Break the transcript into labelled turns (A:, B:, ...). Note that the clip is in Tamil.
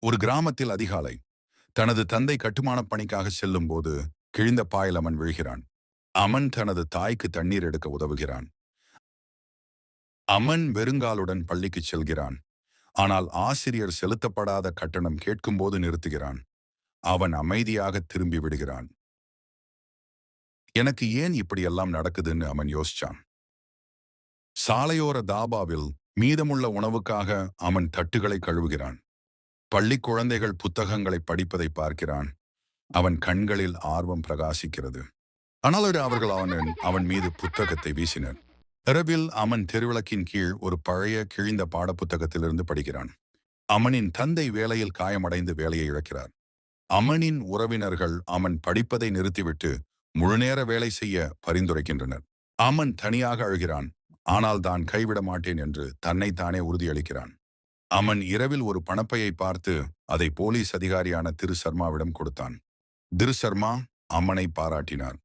A: ஒரு கிராமத்தில் அதிகாலை தனது தந்தை கட்டுமானப் பணிக்காக செல்லும் போது கிழிந்த பாயில் அமன் விழுகிறான். அமன் தனது தாய்க்கு தண்ணீர் எடுக்க உதவுகிறான். அமன் வெறுங்காலுடன் பள்ளிக்கு செல்கிறான். ஆனால் ஆசிரியர் செலுத்தப்படாத கட்டணம் கேட்கும்போது நிறுத்துகிறான். அவன் அமைதியாக திரும்பி விடுகிறான். எனக்கு ஏன் இப்படியெல்லாம் நடக்குதுன்னு அவன் யோசிச்சான். சாலையோர தாபாவில் மீதமுள்ள உணவுக்காக அவன் தட்டுகளை கழுவுகிறான். பள்ளி குழந்தைகள் புத்தகங்களை படிப்பதை பார்க்கிறான். அவன் கண்களில் ஆர்வம் பிரகாசிக்கிறது. ஆனால் அவர்கள் அவன் மீது புத்தகத்தை வீசினர். இரவில் அவன் தெருவிளக்கின் கீழ் ஒரு பழைய கிழிந்த பாடப்புத்தகத்திலிருந்து படிக்கிறான். அமனின் தந்தை வேலையில் காயமடைந்து வேலையை இழக்கிறார். அமனின் உறவினர்கள் அவன் படிப்பதை நிறுத்திவிட்டு முழுநேர வேலை செய்ய பரிந்துரைக்கின்றனர். அமன் தனியாக அழுகிறான். ஆனால் தான் கைவிட மாட்டேன் என்று தன்னைத்தானே உறுதியளிக்கிறான். அமன் இரவில் ஒரு பணப்பையை பார்த்து அதை போலீஸ் அதிகாரியான திரு சர்மாவிடம் கொடுத்தான். திரு சர்மா அம்மனை பாராட்டினார்.